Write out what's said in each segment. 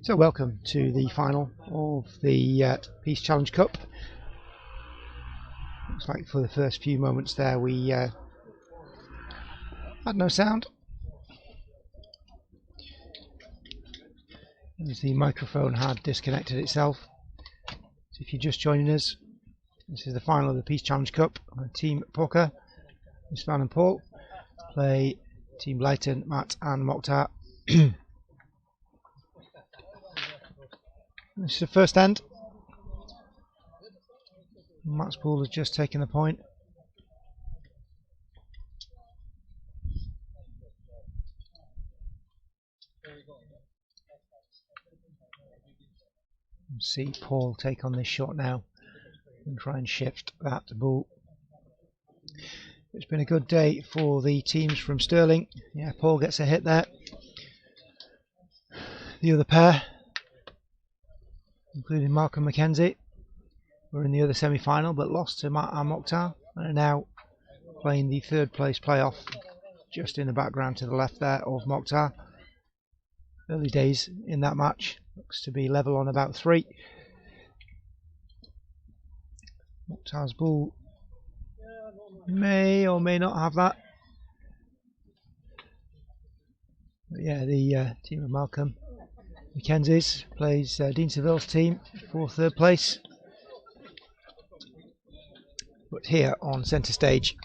So welcome to the final of the Piste Challenge Cup. Looks like for the first few moments there we had no sound, as the microphone had disconnected itself. So if you're just joining us, this is the final of the Piste Challenge Cup. Team Poka, Istvan and Paul, play Team Blyton, Matt and Mohktar. This is the first end. Matt's pool has just taken the point. See Paul take on this shot now and try and shift that ball. It's been a good day for the teams from Stirling. Yeah, Paul gets a hit there. The other pair, including Mark and Mackenzie, were in the other semi-final but lost to Matt and Mohktar, and are now playing the third place playoff just in the background to the left there of Mohktar. Early days in that match, looks to be level on about 3. Mohktar's ball may or may not have that. But yeah, the team of Malcolm Mackenzie's plays Dean Seville's team for third place. But here on centre stage,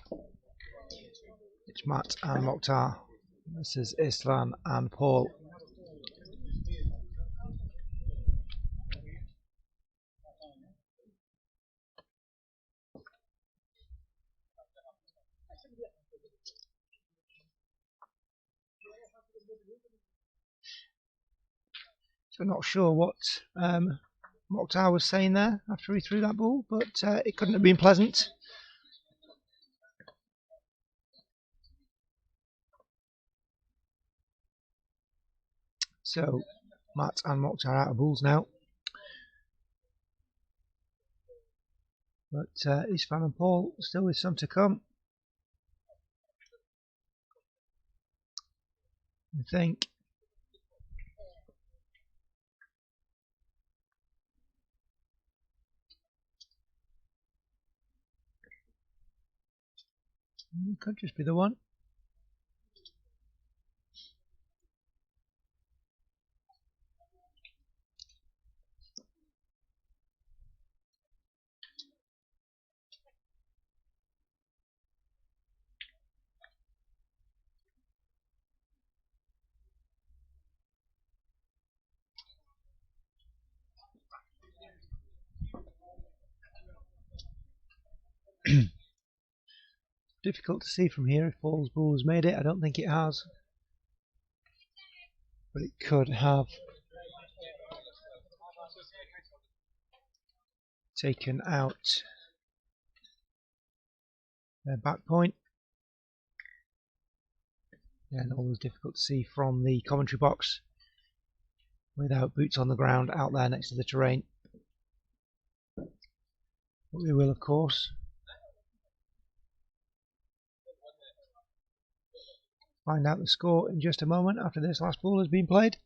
it's Matt and Mohktar. This is Istvan and Paul. So not sure what Mohktar was saying there after he threw that ball, but it couldn't have been pleasant. So Matt and Mohktar out of balls now. But Istvan and Paul still with some to come, I think. It could just be the one. Difficult to see from here if Paul's ball has made it. I don't think it has, but it could have taken out their back point. And always difficult to see from the commentary box without boots on the ground out there next to the terrain. But we will, of course, find out the score in just a moment after this last ball has been played.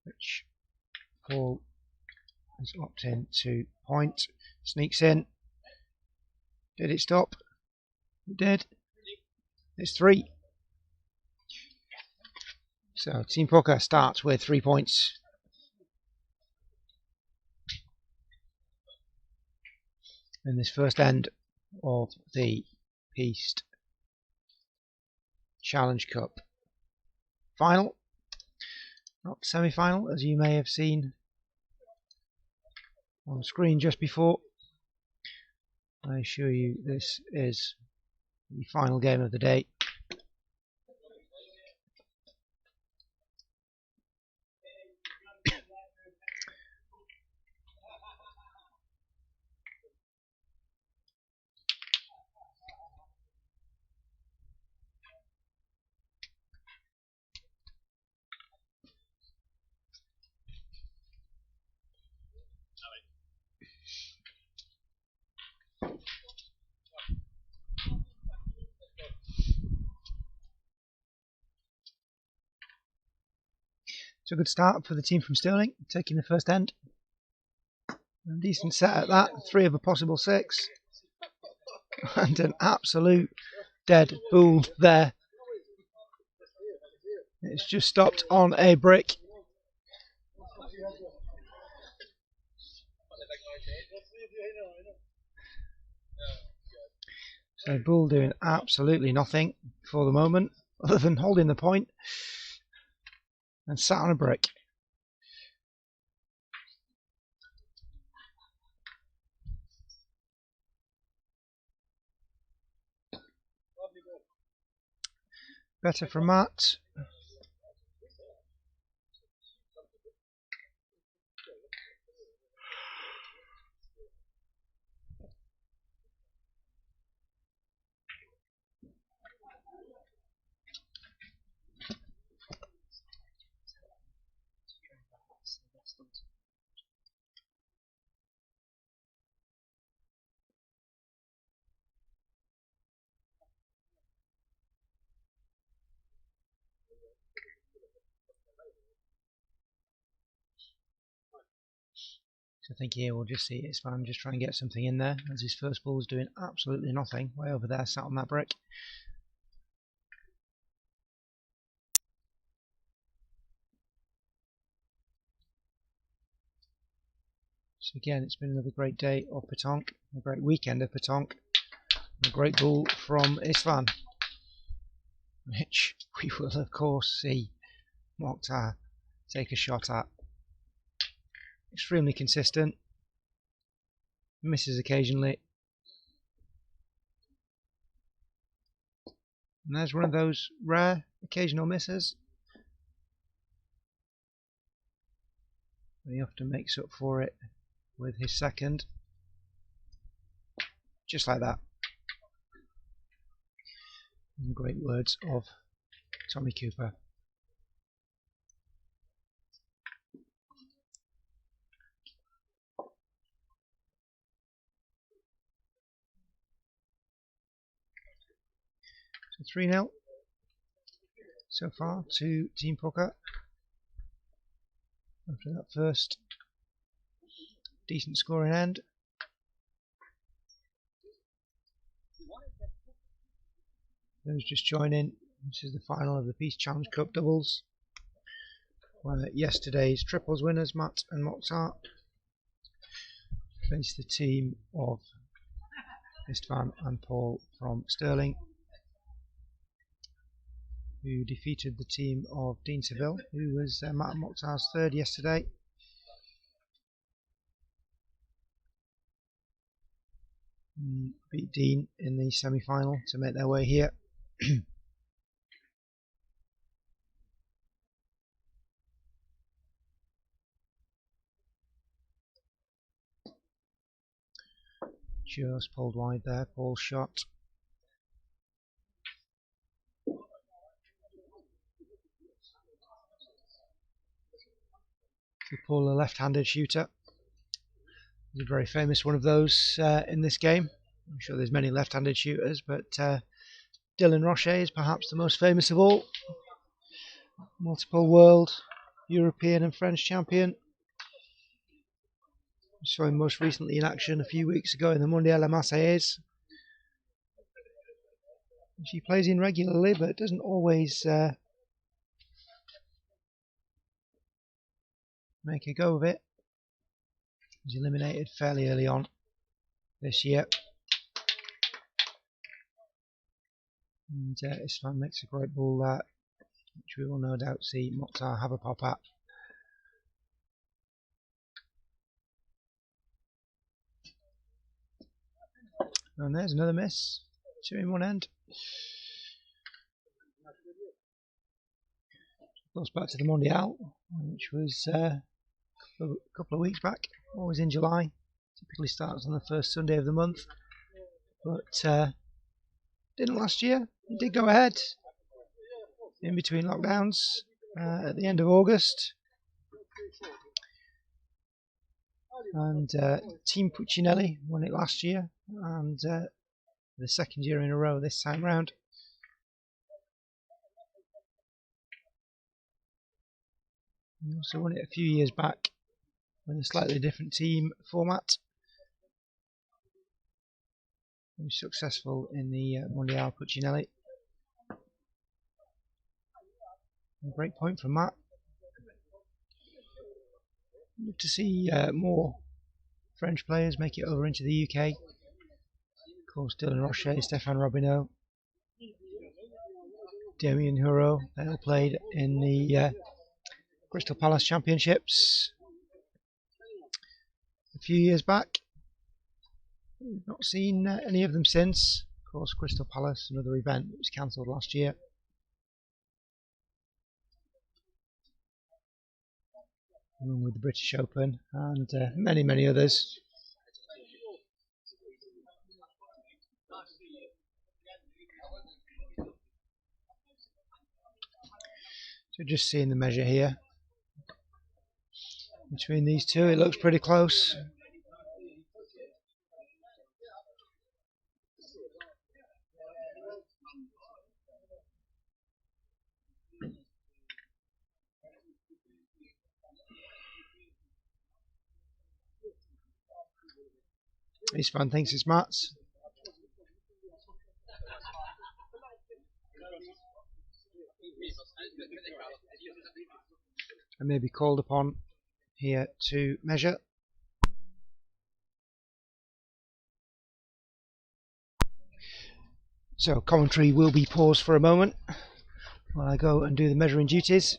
Which Paul has opted in to point, sneaks in. Did it stop? It did. It's 3. So Team Poka starts with 3 points. In this first end of the Piste Challenge Cup final, not semi-final, as you may have seen on screen just before. I assure you this is the final game of the day. It's a good start for the team from Stirling, taking the first end. A decent set at that, 3 of a possible 6. And an absolute dead bull there. It's just stopped on a brick. So bull doing absolutely nothing for the moment, other than holding the point and sat on a brick. Better from Matt. So I think here we'll just see Istvan just try and get something in there, as his first ball is doing absolutely nothing, way over there, sat on that brick. So again, it's been another great day of Petanque, a great weekend of Petanque, and a great ball from Istvan, which we will of course see Mohktar take a shot at. Extremely consistent, misses occasionally, and there's one of those rare occasional misses. He often makes up for it with his second, just like that. In great words of Tommy Cooper. So 3-0 so far to Team Poka after that first decent scoring end. Those just joining, this is the final of the Piste Challenge Cup doubles, where yesterday's triples winners Matt and Mohktar faced the team of Istvan and Paul from Stirling, who defeated the team of Dean Seville, who was Matt and Mohktar's third yesterday. Beat Dean in the semi-final to make their way here. Just pulled wide there, Paul's shot. Paul, a left-handed shooter. He's a very famous one of those in this game. I'm sure there's many left-handed shooters, but Dylan Rocher is perhaps the most famous of all. Multiple world, European and French champion. We saw him most recently in action a few weeks ago in the Mondial La Marseillaise. He plays in regularly, but doesn't always make a go of it. He was eliminated fairly early on this year. And Istvan makes a great ball there, which we will no doubt see Mohktar have a pop at. And there's another miss, 2 in one end. Goes back to the Mondial, which was a couple of weeks back, always in July. Typically starts on the first Sunday of the month, but didn't last year. It did go ahead in between lockdowns at the end of August. And Team Puccinelli won it last year, and the second year in a row this time round. We also won it a few years back with a slightly different team format. We were successful in the Mondial Puccinelli. A great point from Matt. Love to see more French players make it over into the UK. Of course, Dylan Rocher, Stéphane Robineau, Damien Huro, they all played in the Crystal Palace Championships a few years back. We've not seen any of them since. Of course, Crystal Palace, another event that was cancelled last year. Along with the British Open and many others. So just seeing the measure here between these two, it looks pretty close. Istvan thinks it's Matt's. And may be called upon here to measure. So commentary will be paused for a moment while I go and do the measuring duties.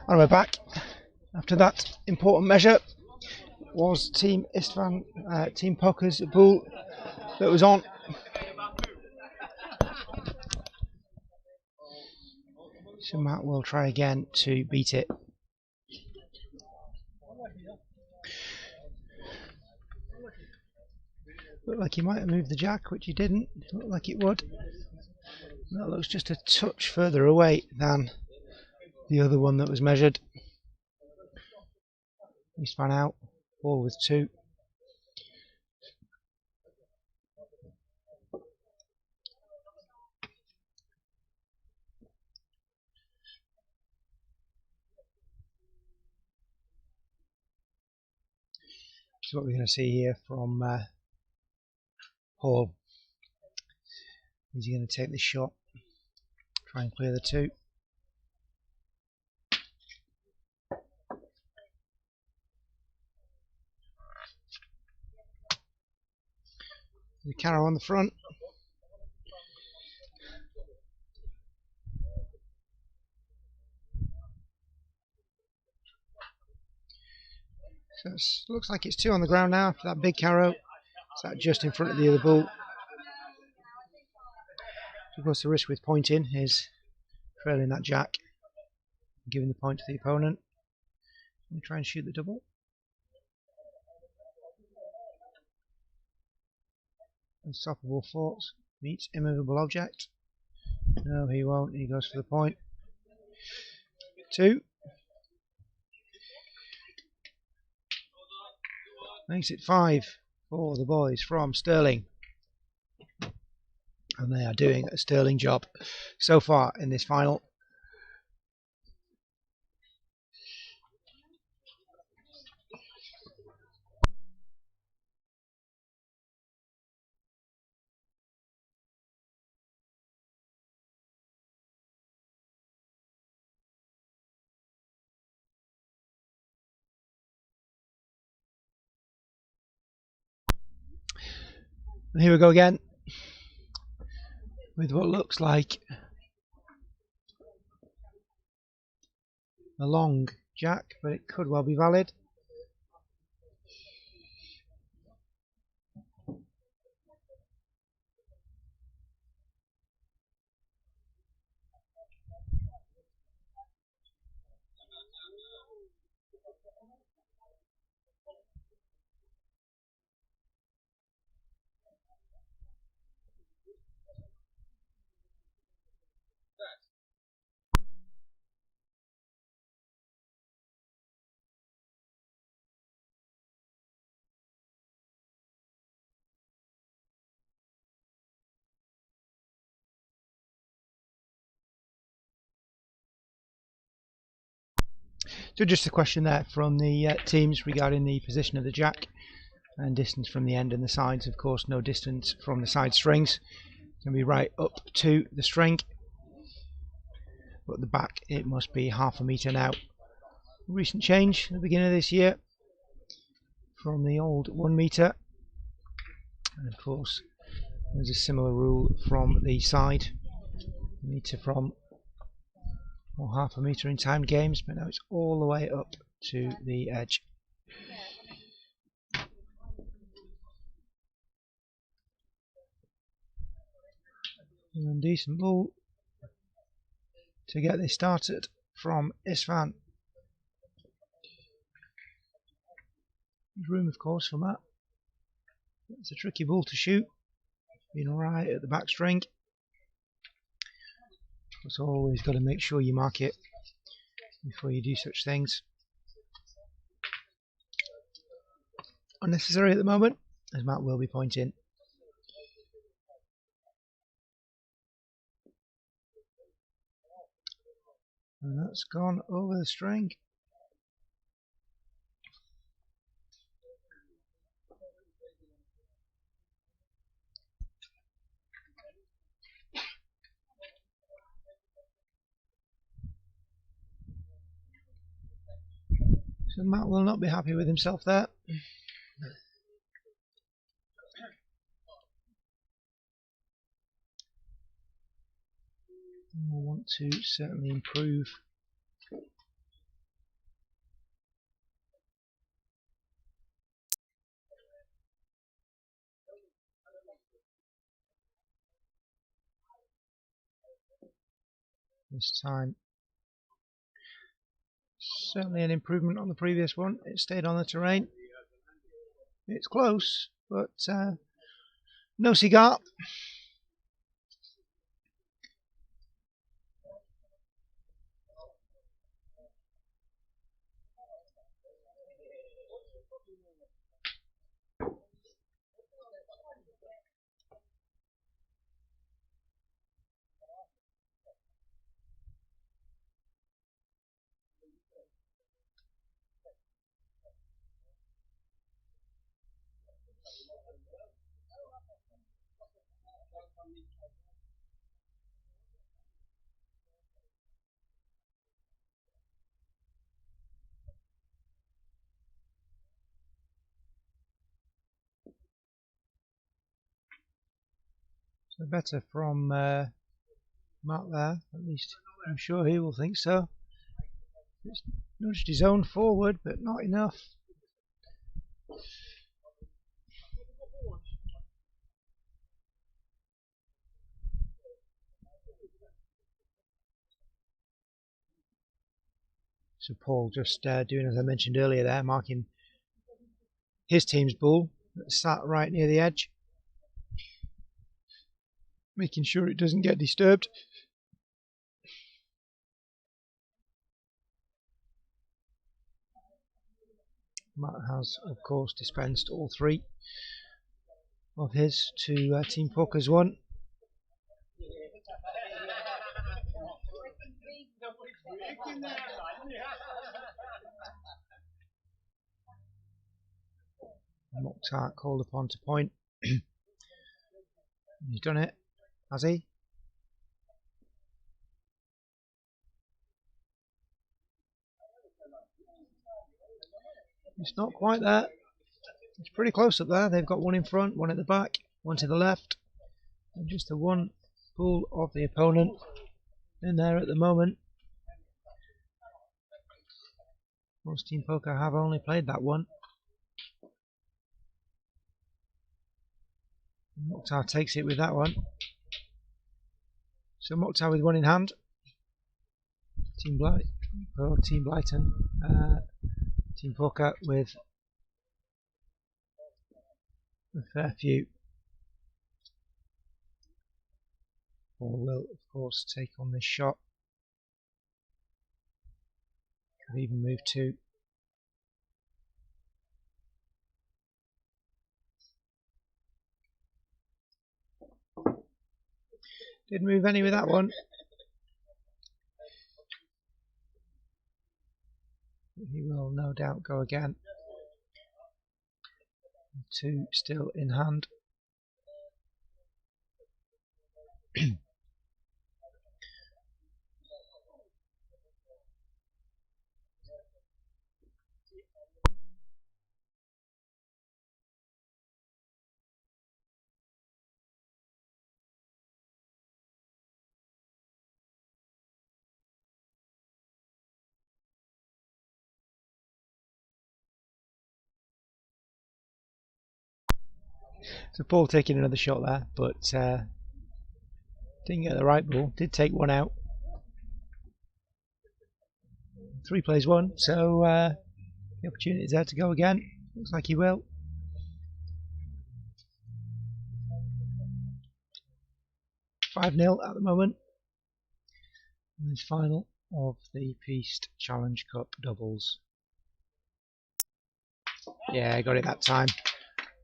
And we're back. After that important measure was Team Istvan, Team Poka's bull that was on. So Matt will try again to beat it. Looked like he might have moved the jack, which he didn't. Looked like it would. That looks just a touch further away than the other one that was measured. He span out, ball with 2. This is what we're going to see here from Paul. Is he going to take this shot? Try and clear the 2. The carrow on the front. So it looks like it's 2 on the ground now after that big carrow. It's that just in front of the other bull. Of course, the risk with pointing is trailing that jack, giving the point to the opponent. Let me try and shoot the double. Unstoppable force meets immovable object. No, he won't. He goes for the point. 2. Makes it 5 for the boys from Stirling. And they are doing a sterling job so far in this final. And here we go again with what looks like a long jack, but it could well be valid. So just a question there from the teams regarding the position of the jack and distance from the end and the sides. Of course, no distance from the side strings. It can be right up to the string, but at the back it must be ½ a metre now. Recent change at the beginning of this year from the old 1 metre, and of course there's a similar rule from the side, metre from, or ½ a metre in timed games, but now it's all the way up to the edge. And decent ball to get this started from Istvan. There's room, of course, for Matt. It's a tricky ball to shoot, being right at the back string. It's always got to make sure you mark it before you do such things. Unnecessary at the moment, as Matt will be pointing. And that's gone over the string. So Matt will not be happy with himself there. We'll want to certainly improve this time. Certainly an improvement on the previous one. It stayed on the terrain. It's close, but no cigar. So better from Matt there, at least I'm sure he will think so. It's nudged his own forward, but not enough. So Paul just doing as I mentioned earlier there, marking his team's ball that sat right near the edge, making sure it doesn't get disturbed. Matt has, of course, dispensed all 3 of his to Team Poka's 1. Mohktar called upon to point. He's done it, has he? It's not quite there. It's pretty close up there. They've got 1 in front, 1 at the back, 1 to the left, and just the 1 pool of the opponent in there at the moment. Most Team Poka have only played that 1. Mohktar takes it with that 1. So Mohktar with 1 in hand. Team Blyton, Team Poka with a fair few. Paul will, of course, take on this shot. Could even move 2. Didn't move any with that 1. He will no doubt go again. 2 still in hand. So Paul taking another shot there, but didn't get the right ball. Did take 1 out. 3 plays 1, so the opportunity is there to go again. Looks like he will. 5-0 at the moment. In this final of the Piste Challenge Cup doubles. Yeah, got it that time.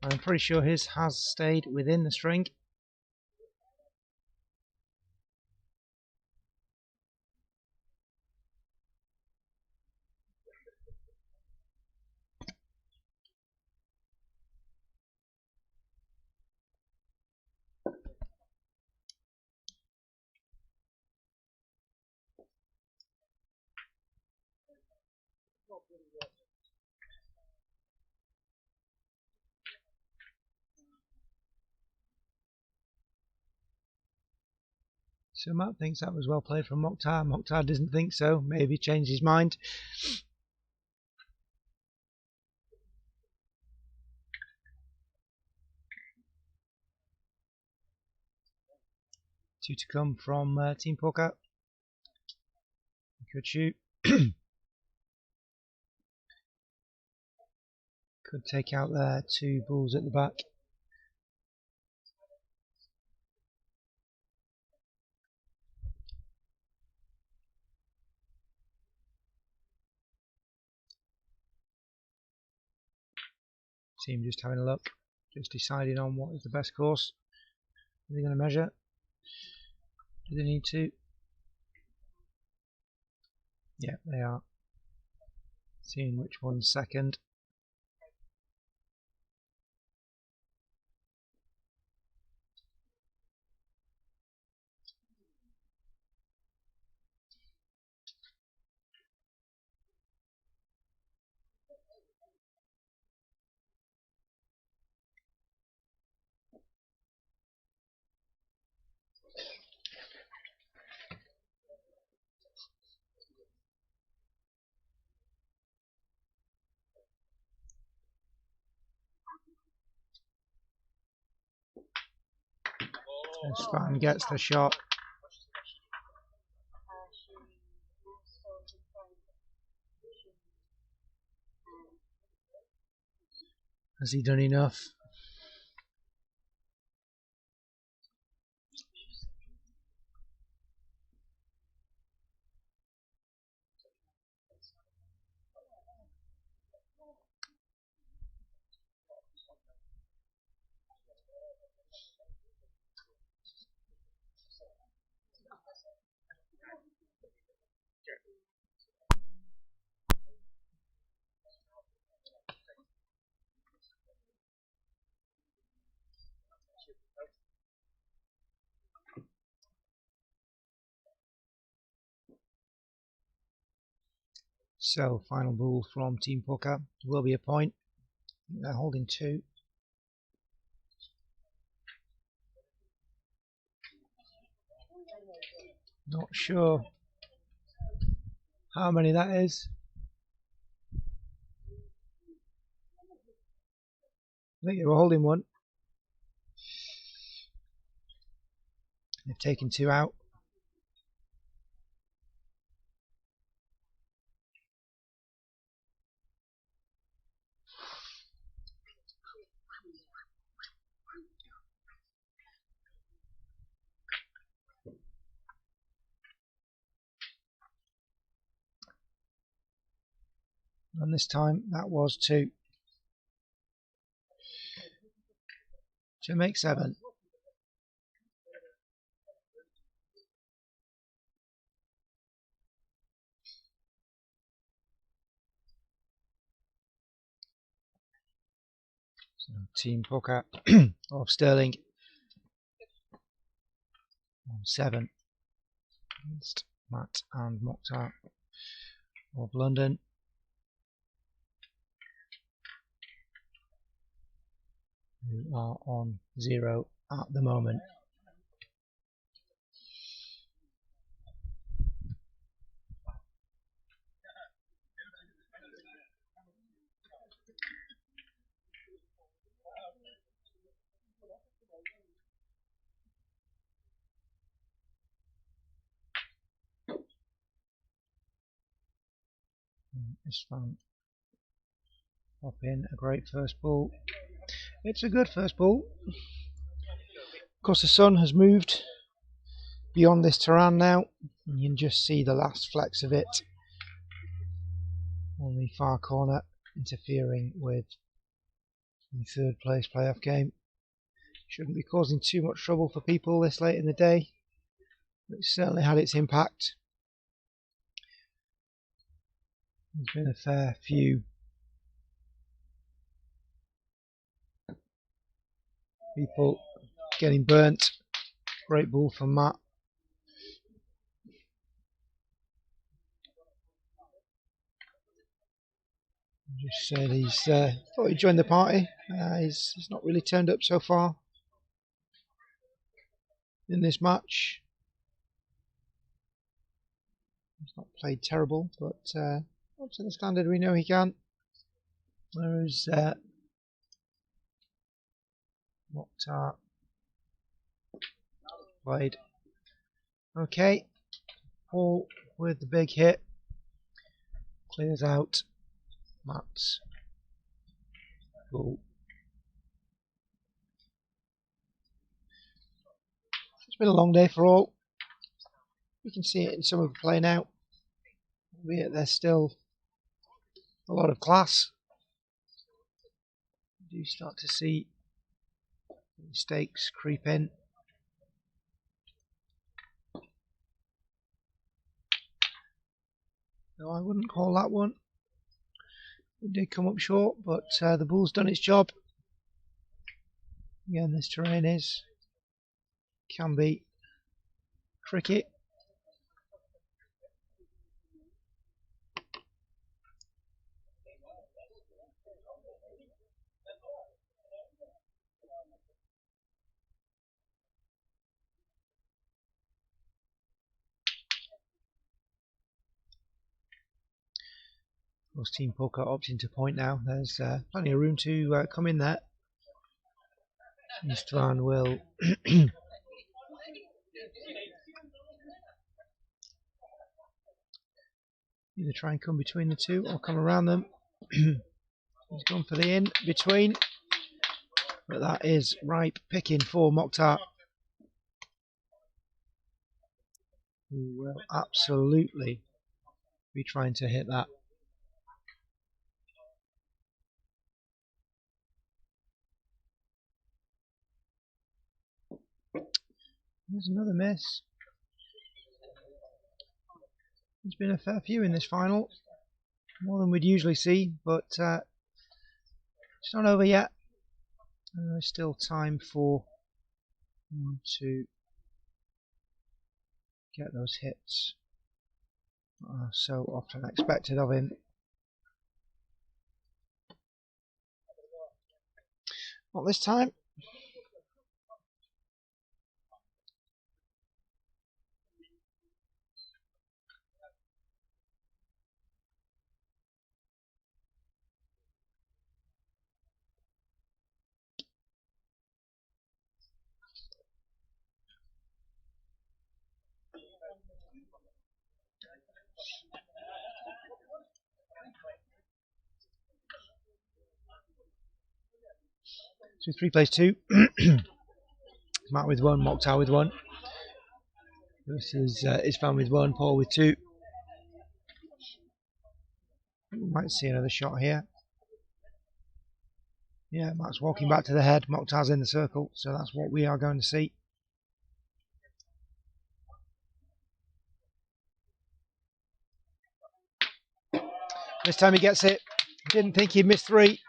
I'm pretty sure his has stayed within the string. So Matt thinks that was well played from Mohktar. Mohktar doesn't think so. Maybe changed his mind. 2 to come from Team Poka. Could shoot. Could take out their 2 balls at the back. Team just having a look, just deciding on what is the best course. Are they going to measure? Do they need to? Yeah, they are. Seeing which one's second. Istvan gets the shot. Has he done enough? So, final ball from Team Poka will be a point. They're holding 2. Not sure how many that is. I think they were holding 1. They've taken 2 out. And this time that was 2. To make 7. So Team Poka of Stirling on 7 against Matt and Mohktar of London. Who are on 0 at the moment. Istvan pop in a great first ball. It's a good first ball. Of course, the sun has moved beyond this terrain now, and you can just see the last flecks of it on the far corner, interfering with the third place playoff game. Shouldn't be causing too much trouble for people this late in the day, but it certainly had its impact. There's been a fair few people getting burnt. Great ball from Matt. Just said he's thought he'd join the party. He's not really turned up so far in this match. He's not played terrible, but up to the standard we know he can. Whereas Mohktar played okay. Paul with the big hit clears out Matt's ball. It's been a long day for all. You can see it in some of the play now, albeit there's still a lot of class. You do start to see mistakes creep in. No, I wouldn't call that one. It did come up short, but the ball's done its job. Again, this terrain can be tricky. Of course, Team Poka opting to point now. There's plenty of room to come in there. Istvan will either try and come between the two or come around them. He's gone for the in between, but that is ripe picking for Mohktar, who will absolutely be trying to hit that. There's another miss. There's been a fair few in this final, more than we'd usually see, but it's not over yet. And there's still time for them to get those hits. So often expected of him. Not this time. So 3 plays 2. Matt with 1, Mohktar with 1. This is Istvan with 1, Paul with 2. Might see another shot here. Yeah, Matt's walking back to the head. Mohktar's in the circle, so that's what we are going to see. This time he gets it. Didn't think he'd miss 3.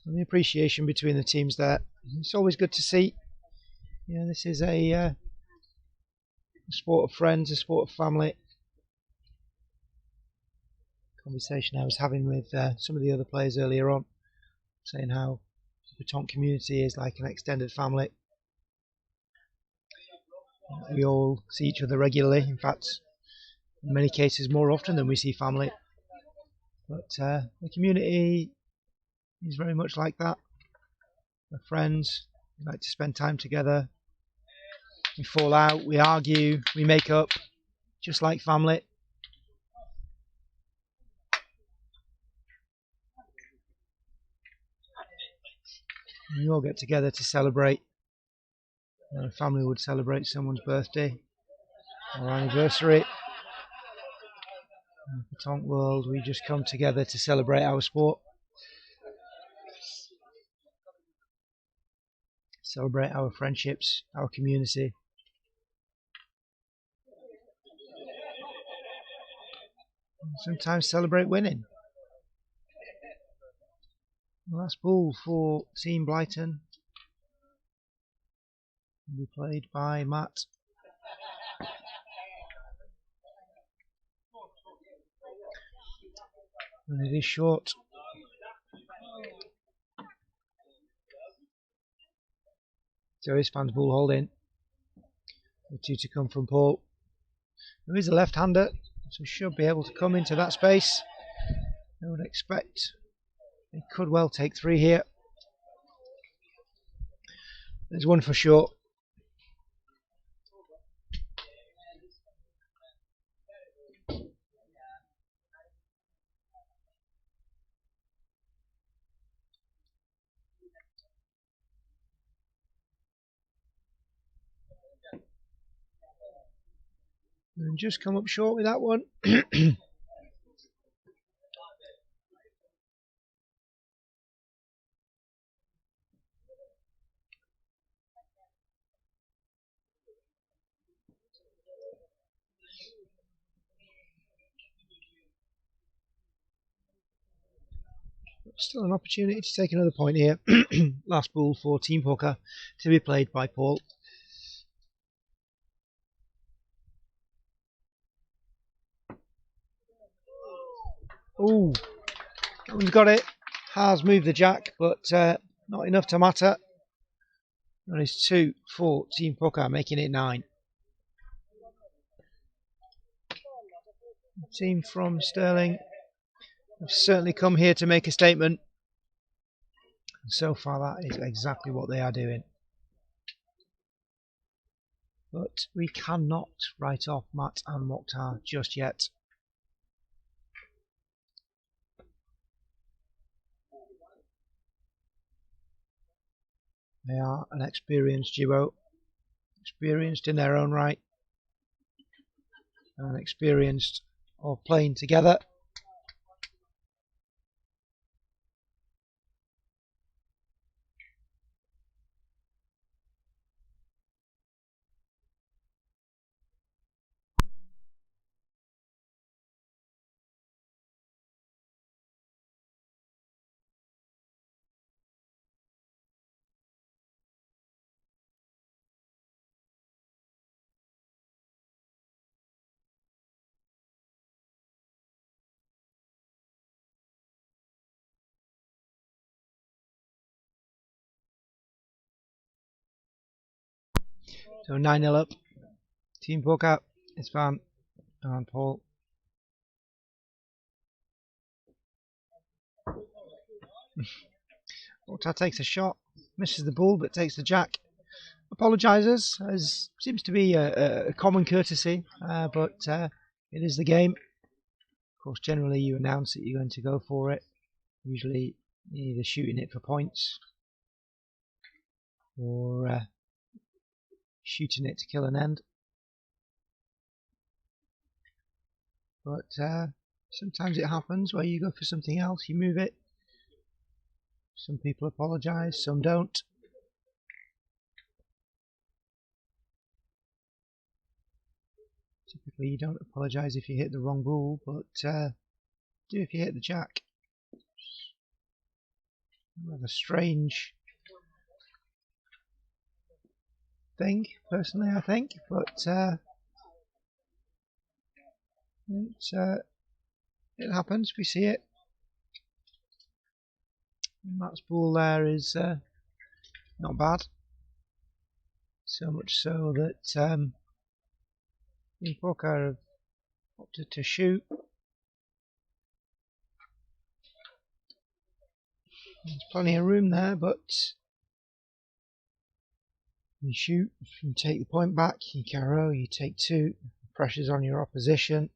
And the appreciation between the teams there. It's always good to see. Yeah, this is a sport of friends, a sport of family. Conversation I was having with some of the other players earlier on, saying how the Petanque community is like an extended family. We all see each other regularly. In fact, in many cases more often than we see family. But the community is very much like that. We're friends. We like to spend time together. We fall out, we argue, we make up, just like family. And we all get together to celebrate. A family would celebrate someone's birthday or anniversary. In the Petanque world, we just come together to celebrate our sport. Celebrate our friendships, our community. And sometimes celebrate winning. Last ball for Team Blyton will be played by Matt. And it is short. So Istvan's ball holding. The 2 to come from Paul. There is a left-hander, so should be able to come into that space. I would expect he could well take 3 here. There's 1 for short. And just come up short with that one. Still an opportunity to take another point here. Last ball for Team Poka to be played by Paul. Oh, that one's got it. Has moved the jack, but not enough to matter. That is 2 for Team Poka, making it 9. The team from Stirling have certainly come here to make a statement. And so far, that is exactly what they are doing. But we cannot write off Matt and Mohktar just yet. They are an experienced duo, experienced in their own right, and experienced of playing together. So 9-0 up. Team Poka, Istvan and Paul. Mohktar takes a shot, misses the ball but takes the jack. Apologises, as seems to be a common courtesy, but it is the game. Of course, generally you announce that you're going to go for it. Usually you're either shooting it for points or shooting it to kill an end. But sometimes it happens where you go for something else, you move it. Some people apologise, some don't. Typically you don't apologise if you hit the wrong ball, but do if you hit the jack. Rather strange thing, personally, I think, but it happens, we see it. Matt's ball there is not bad, so much so that Poka have opted to shoot. There's plenty of room there, but you shoot, you take the point back, you carry, you take 2, pressure's on your opposition.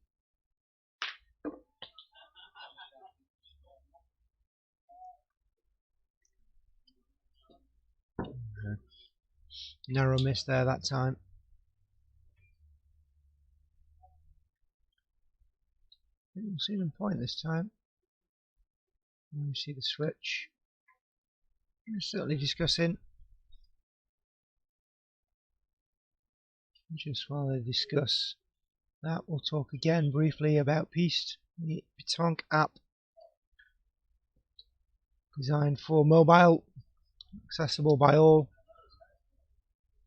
Narrow miss there that time. We'll see them point this time. You see the switch. We're certainly discussing. Just while they discuss that, we'll talk again briefly about Piste, the Petanque app designed for mobile, accessible by all,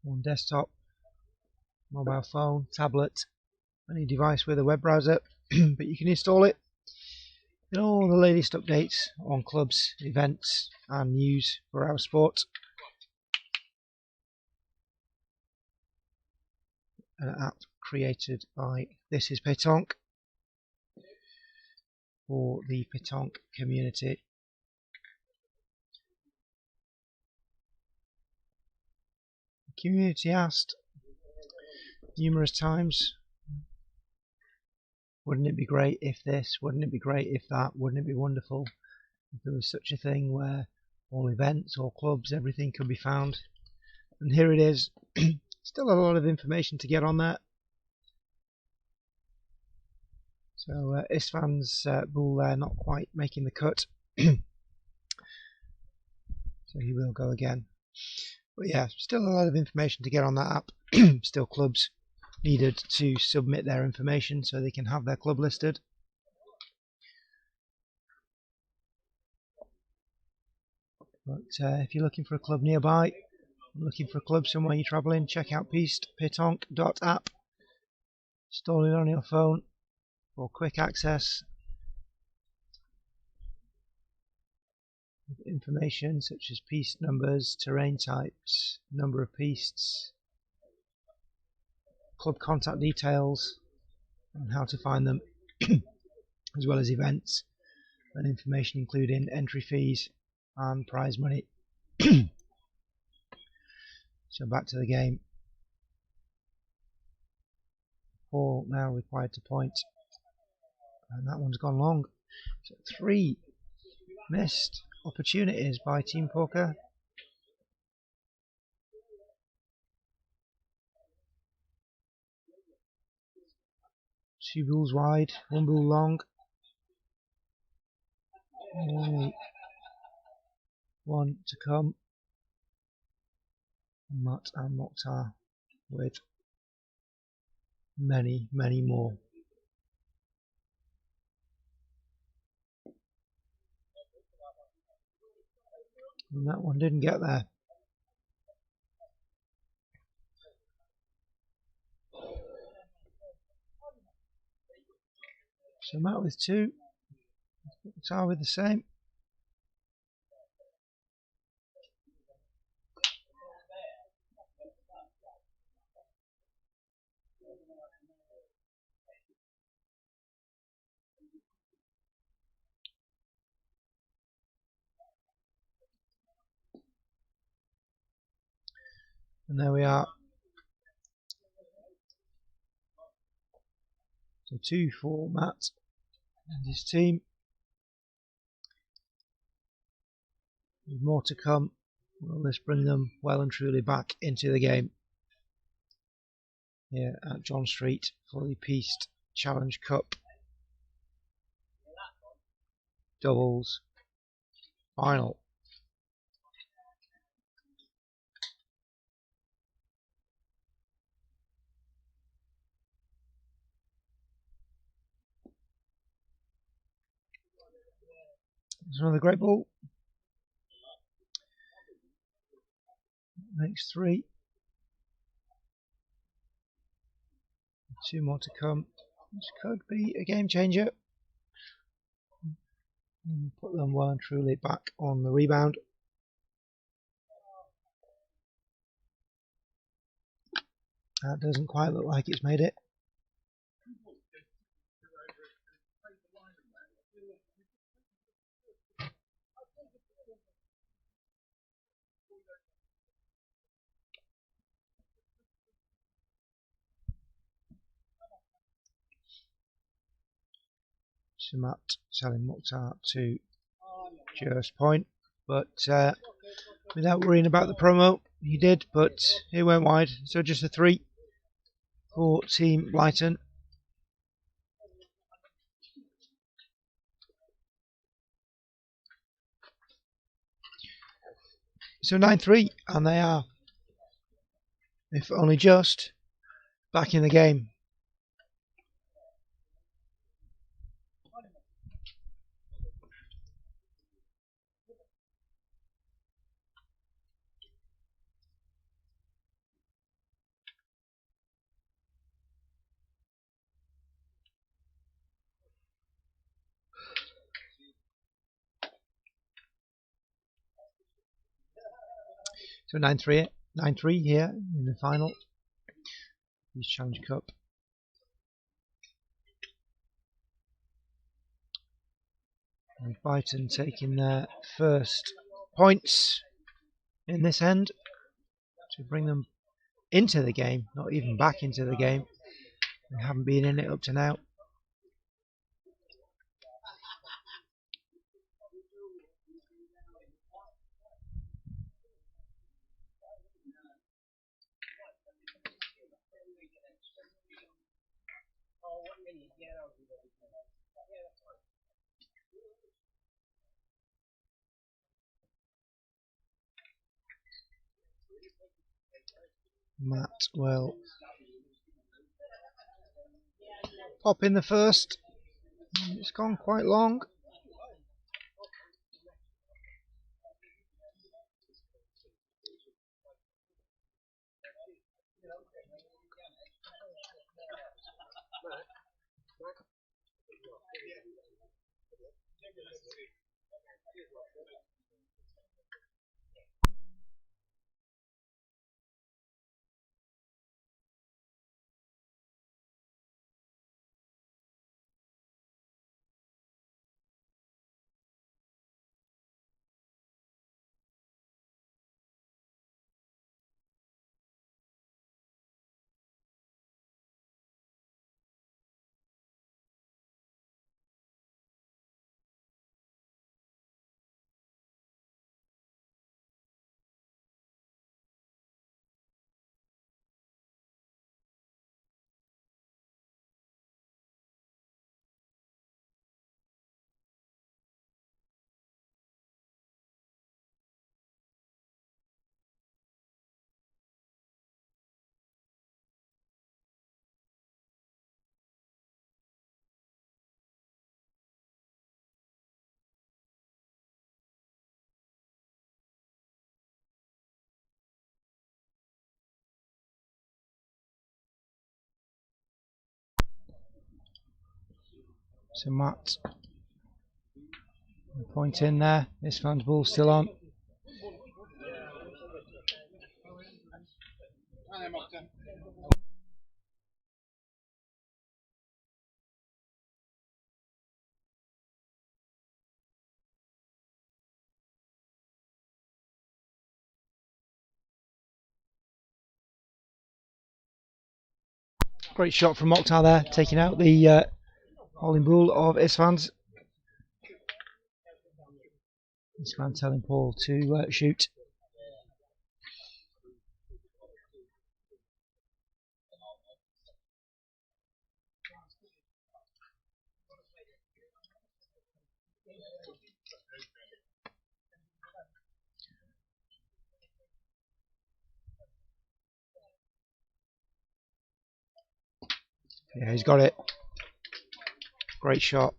on desktop, mobile phone, tablet, any device with a web browser, but you can install it. And all the latest updates on clubs, events and news for our sport. An app created by This is Pétanque for the Petanque community. The community asked numerous times, wouldn't it be great if this, wouldn't it be great if that, wouldn't it be wonderful if there was such a thing where all events, all clubs, everything could be found. And here it is. Still a lot of information to get on that. So Istvan's ball there not quite making the cut. So he will go again. But yeah, still a lot of information to get on that app. Still clubs needed to submit their information so they can have their club listed. But if you're looking for a club nearby, looking for a club somewhere you're travelling, check out Petanque.app. Install it on your phone for quick access. Information such as piste numbers, terrain types, number of pistes, club contact details and how to find them, as well as events and information including entry fees and prize money. So back to the game. Paul now required to point, and that one's gone long. So 3 missed opportunities by Team Poka. Two balls wide, 1 ball long. Only 1 to come. Matt and Mohktar with many, many more. And that one didn't get there. So Matt with 2, Mohktar with the same. And there we are. So 2 for Matt and his team. With more to come. Will this bring them well and truly back into the game here at John Street for the Piste Challenge Cup doubles final? There's another great ball. Next 3. 2 more to come. This could be a game changer. Put them well and truly back on the rebound. That doesn't quite look like it's made it. So Matt Blyton Mohktar to just point, but without worrying about the promo, he did, but it went wide. So just a 3 for Team Blyton. So 9-3, and they are, if only just, back in the game. So 9-3 here in the final. Piste Challenge Cup. And Blyton taking their first points in this end to bring them into the game, not even back into the game. They haven't been in it up to now. Matt will pop in the first. It's gone quite long. So Matt, point in there. Istvan's ball still on. Great shot from Mohktar there, taking out the holding bull of Istvan's. Istvan telling Paul to shoot. Yeah, he's got it. Great shot.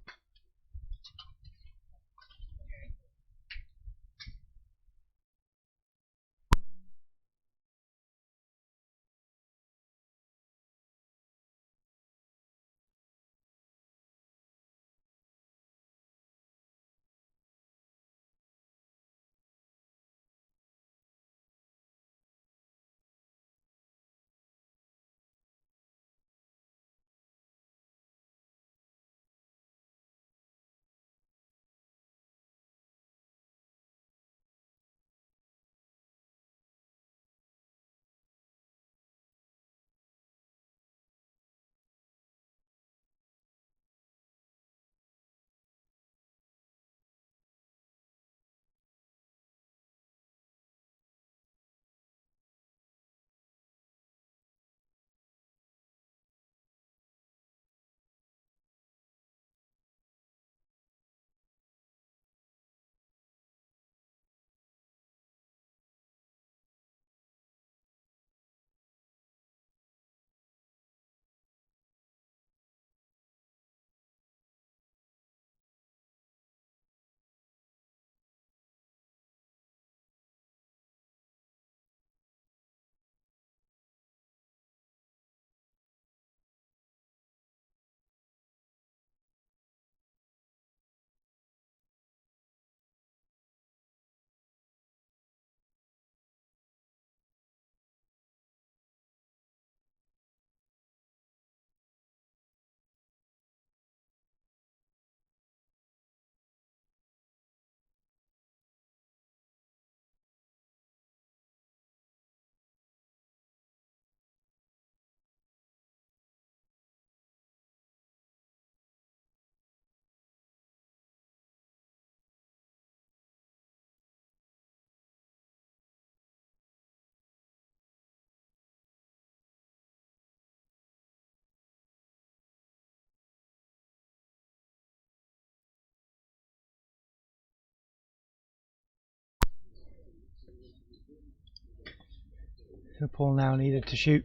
So Paul now needed to shoot.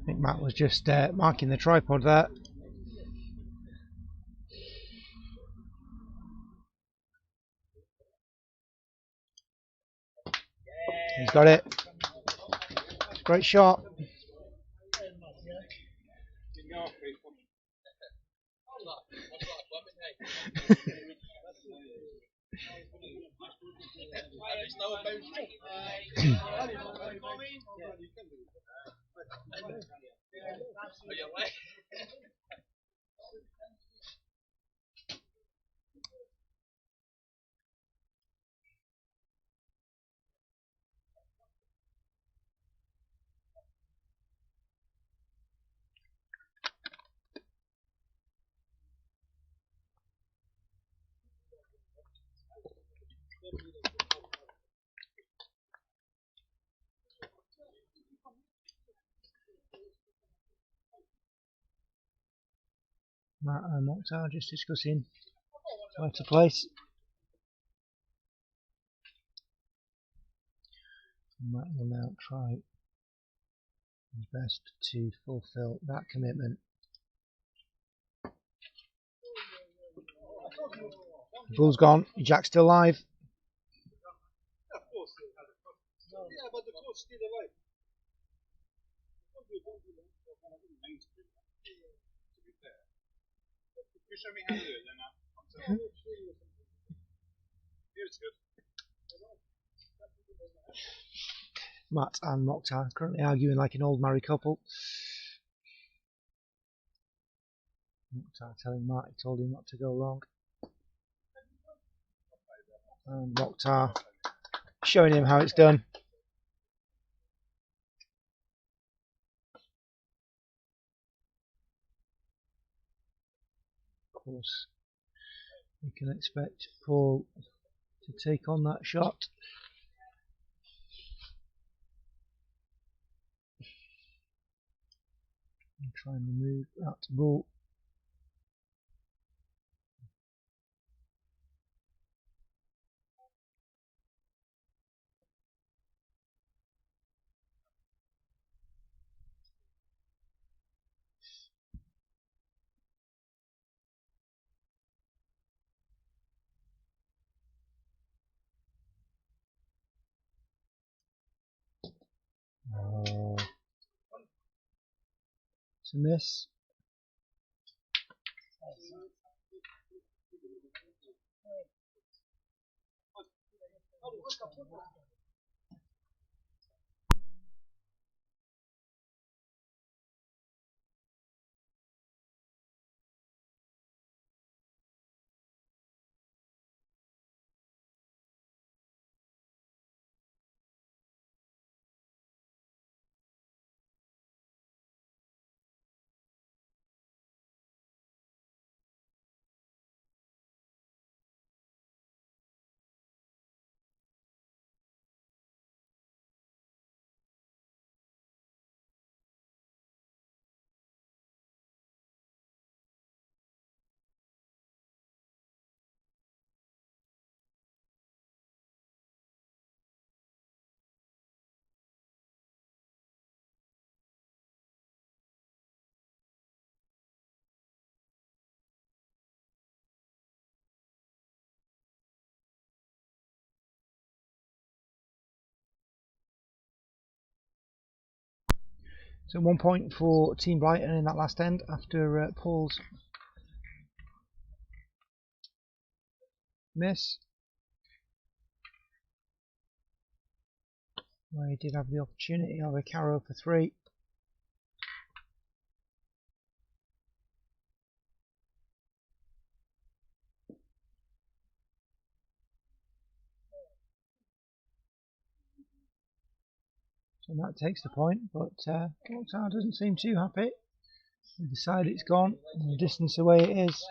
I think Matt was just marking the tripod there. He's got it. Great shot. Matt and Mohktar just discussing where to place. Matt will now try his best to fulfill that commitment. The bull's gone, Jack's still alive. Yeah, but the court's still alive. You show me how to do it, then it's good. Matt and Mohktar currently arguing like an old married couple. Mohktar telling Matt he told him not to go long. And Mohktar showing him how it's done. Of course, you can expect Paul to take on that shot. And try and remove that ball. Oh. It's a miss. So 1 point for Team Blyton in that last end after Paul's miss. Where he did have the opportunity of a carrow for 3. So that takes the point, but Mohktar doesn't seem too happy. He decided it's gone, and the distance away it is.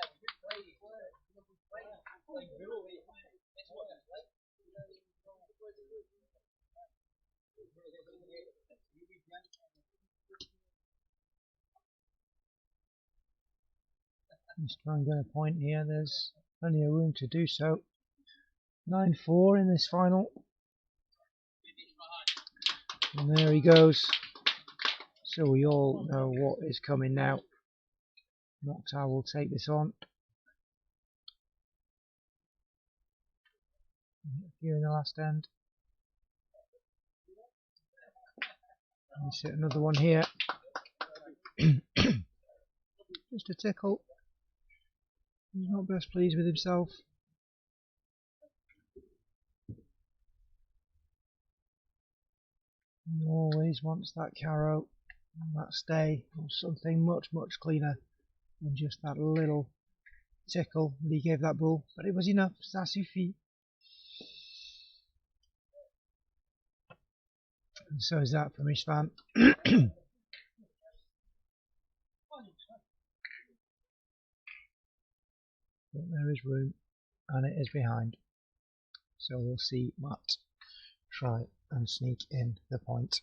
He's trying to get a point here. There's plenty of room to do so. 9-4 in this final. And there he goes. So we all know what is coming now. Mohktar will take this on. Here in the last end. And set another one here. Just a tickle. He's not best pleased with himself. He always wants that carrow and that stay or something much cleaner than just that little tickle that he gave that bull. But it was enough. Ça suffit. And so is that from Istvan. But there is room, and it is behind. So we'll see Matt try and sneak in the point.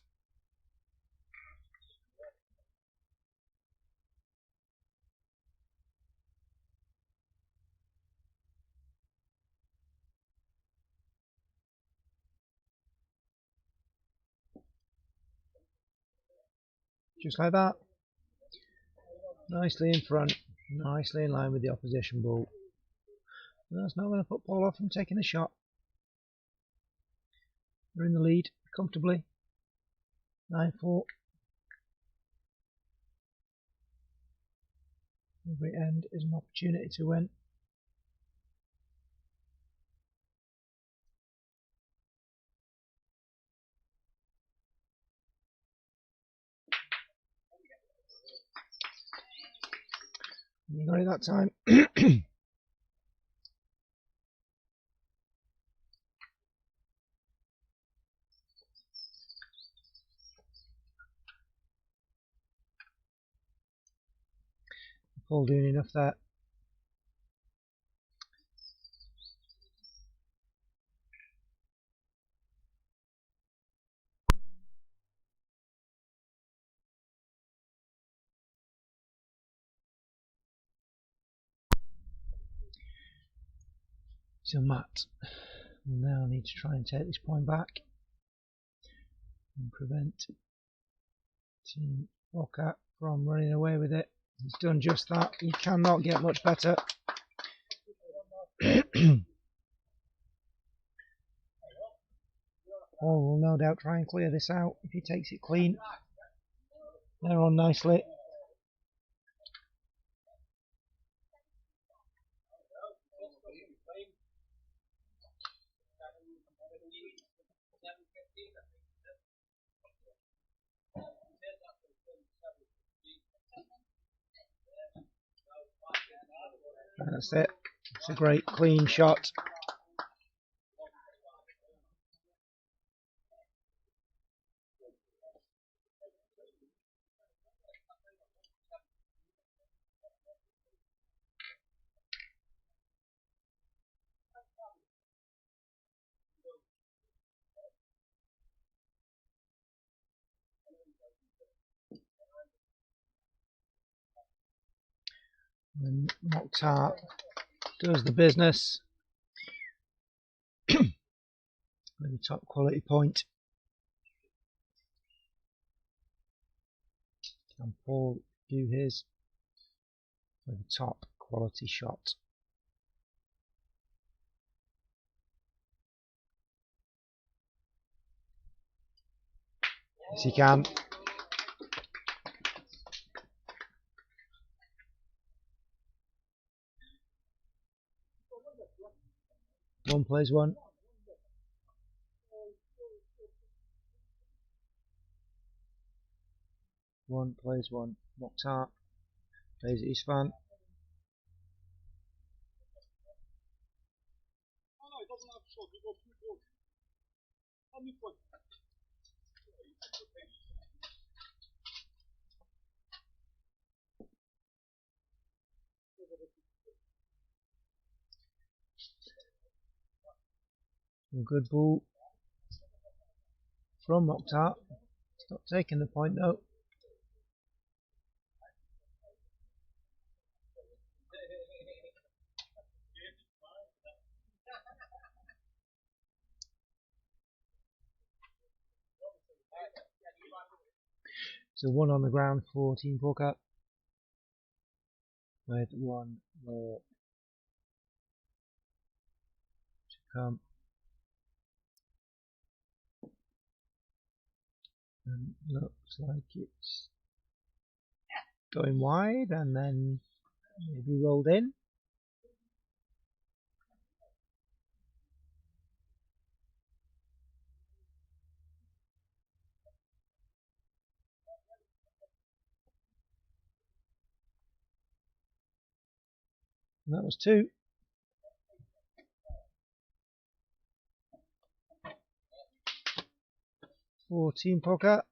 Just like that. Nicely in front, nicely in line with the opposition ball. That's not going to put Paul off from taking the shot. They're in the lead comfortably. 9-4. Every end is an opportunity to win. You got it that time. Paul doing enough there. So Matt will now need to try and take this point back and prevent Team Poka from running away with it. He's done just that. He cannot get much better. Paul will no doubt try and clear this out if he takes it clean. They're on nicely. That's it. It's a great clean shot. And Mohktar does the business with a top quality point. And Paul do his with a top quality shot. Yes, he can. One plays one. One plays one. Mohktar plays Istvan. Oh, no, it doesn't have shot. It was 2 goals. How many points? A good ball from Mohktar. Stop taking the point though. So one on the ground for Team Poka with one more to come. And looks like it's going wide and then maybe rolled in. And that was 2. For Team Poka.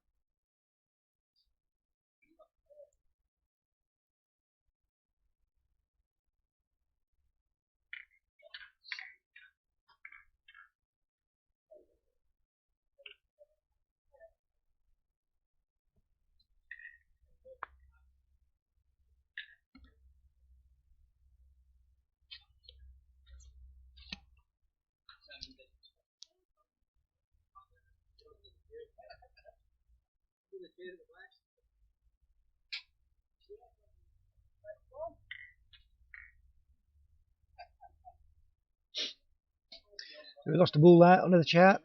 So we lost the ball there under the chair,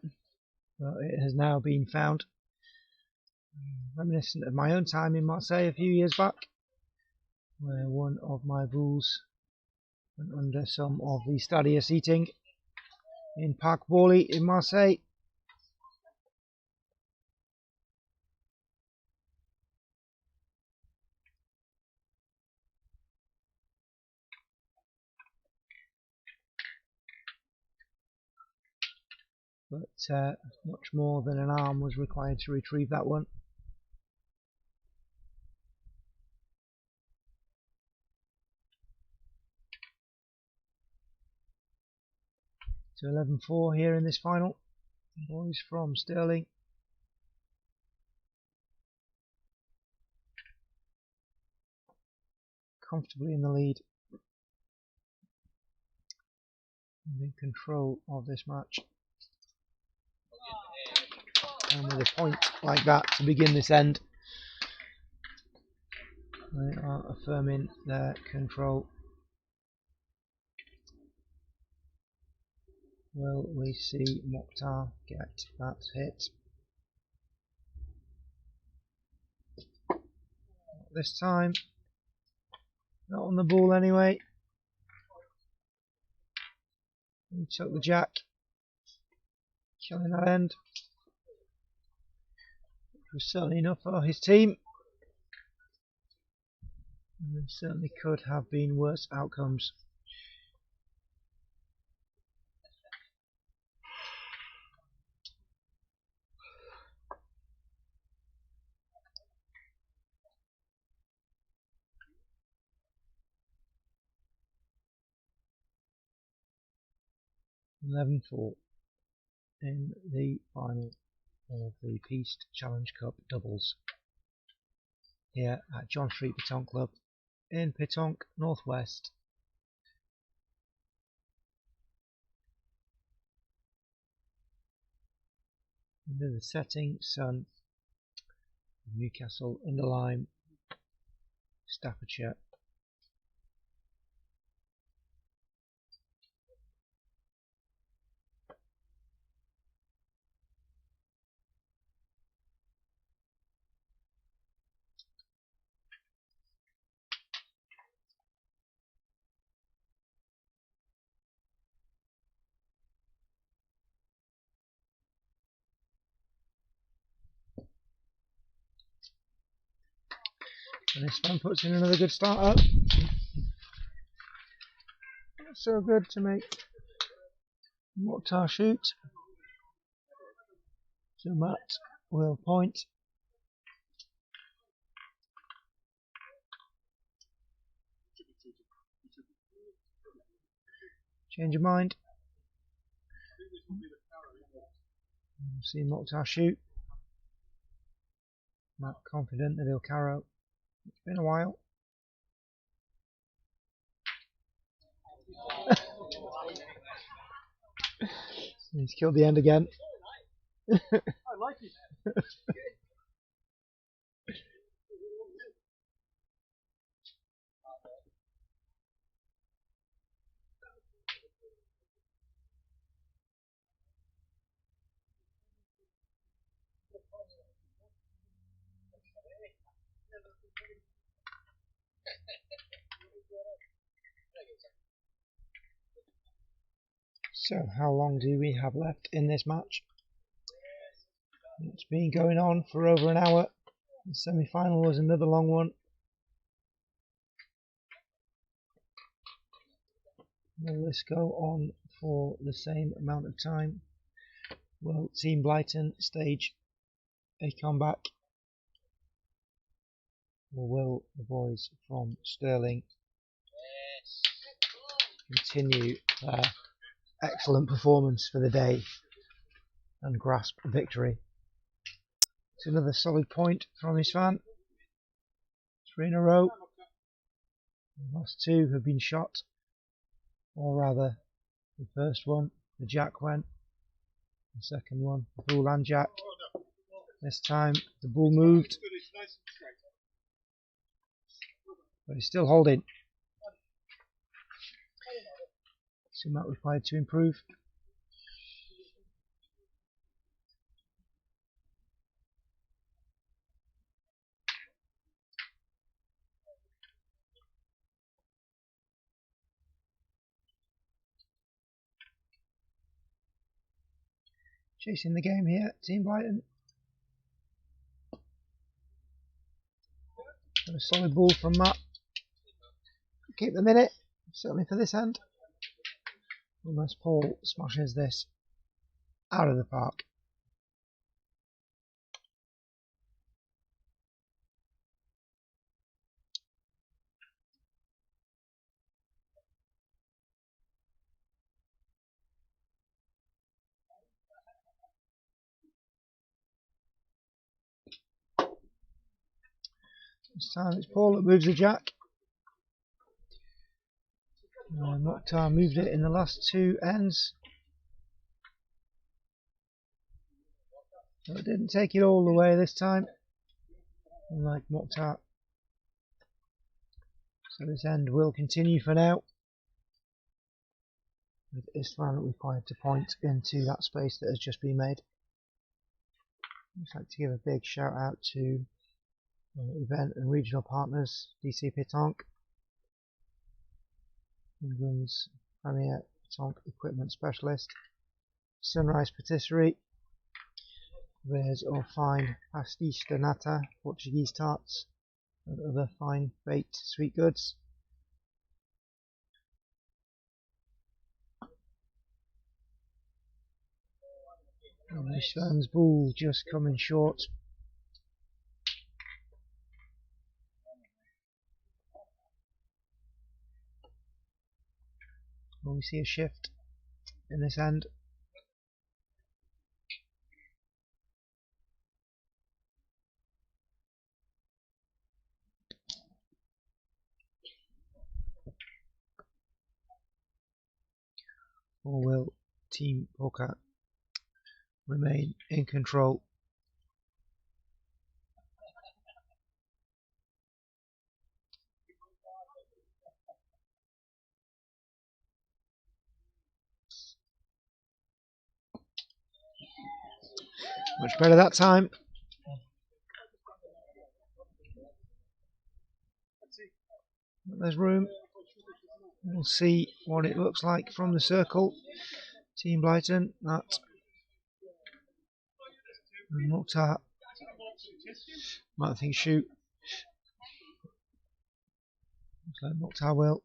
but it has now been found. Reminiscent of my own time in Marseille a few years back, where one of my balls went under some of the Stadia seating in Parc Borly in Marseille. but much more than an arm was required to retrieve that one. So 11-4 here in this final. Boys from Stirling. Comfortably in the lead. And in control of this match. And with a point like that to begin this end, they are affirming their control. Will we see Mohktar get that hit? Not this time. Not on the ball anyway. He took the jack, killing that end. Which was certainly enough for his team. And there certainly could have been worse outcomes. (11-4) in the final of the Piste Challenge Cup doubles here at John Street Petanque Club in Petanque, Northwest. Under the setting sun, Newcastle under Lyme, Staffordshire. And Istvan puts in another good start up. Not so good to make Mohktar shoot. So Matt will point. Change of mind. We'll see Mohktar shoot. Matt confident that he'll carry. It's been a while. He's killed the end again. I like it. So how long do we have left in this match? It's been going on for over an hour. The semi-final was another long one. Will this go on for the same amount of time? Will Team Blyton stage a comeback? Or will the boys from Stirling continue their excellent performance for the day and grasp a victory? It's another solid point from Istvan. 3 in a row. The last 2 have been shot, or rather the first one the jack went, the second one the bull and jack. This time the bull moved, but he's still holding. So Matt required to improve. Chasing the game here, Team Blyton. And a solid ball from Matt. Keep them in it, certainly for this end. Unless Paul smashes this out of the park. This time it's Paul that moves the jack. Mohktar moved it in the last two ends. So it didn't take it all the way this time, unlike Mohktar. So this end will continue for now, with Istvan required to point into that space that has just been made. I'd like to give a big shout out to event and regional partners, DC Petanque, England's premier Petanque equipment specialist, Sunrise Patisserie, there's all fine pastéis de nata, Portuguese tarts, and other fine baked sweet goods. And Istvan's ball just coming short. Well, we see a shift in this end. Or will Team Poka remain in control? Much better that time. There's room. We'll see what it looks like from the circle. Team Blyton, that. And Mohktar might think shoot. Looks like Mohktar will.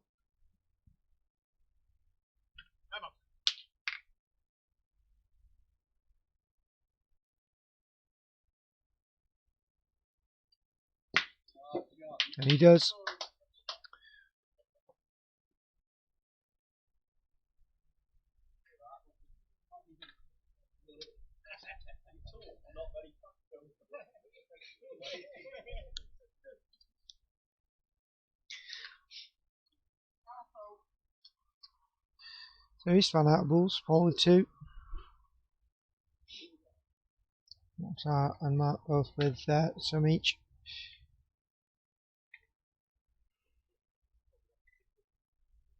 And he does. So Istvan out of balls, Paul with two. Mohktar and Mark both with some each.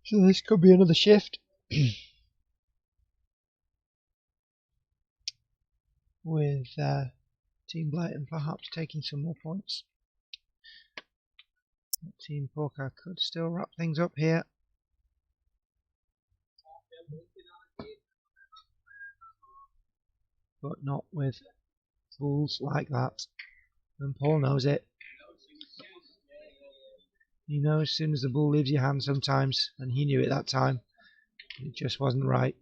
So this could be another shift. With Team Blyton perhaps taking some more points. Team Poka could still wrap things up here. But not with balls like that. And Paul knows it. You know as soon as the ball leaves your hand sometimes, and he knew it that time. It just wasn't right.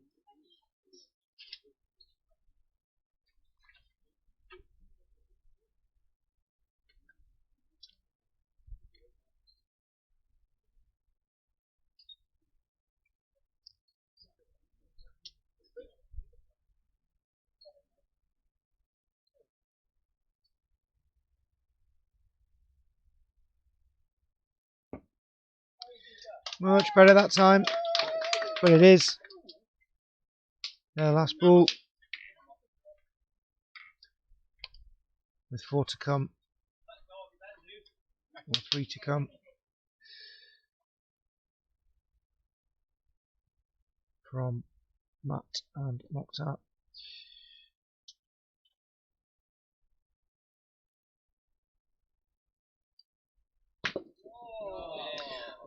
Much better that time, but it is their last ball with 4 to come, or 3 to come from Matt and Mohktar.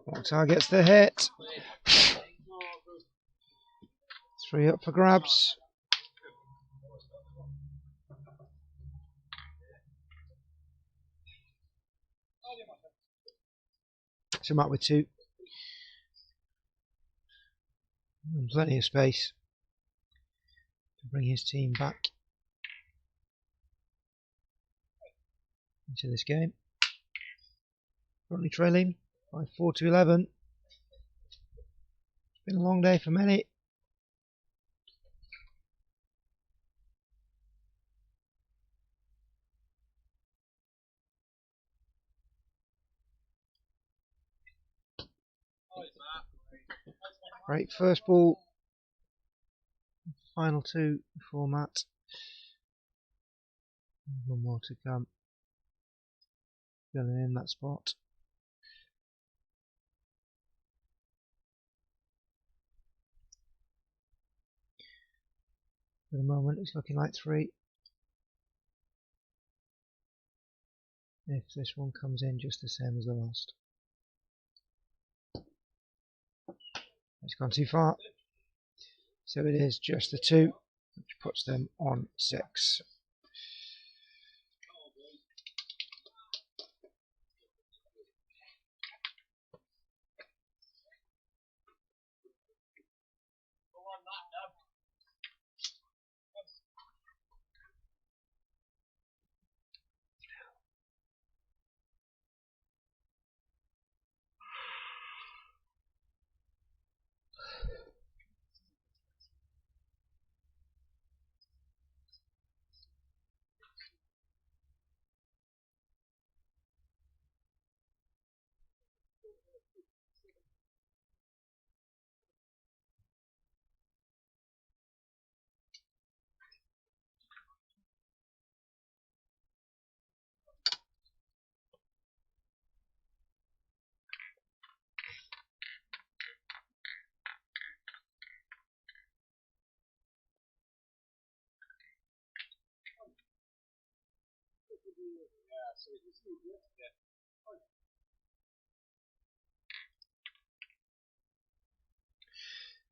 Mohktar gets the hit. 3 up for grabs. So Matt with 2. And plenty of space. to bring his team back into this game. Currently trailing by 4-11. It's been a long day for many. Great first ball. Final two for Matt. One more to come. Filling in that spot. For the moment it's looking like 3. If this one comes in just the same as the last. It's gone too far. So it is just the 2, which puts them on 6.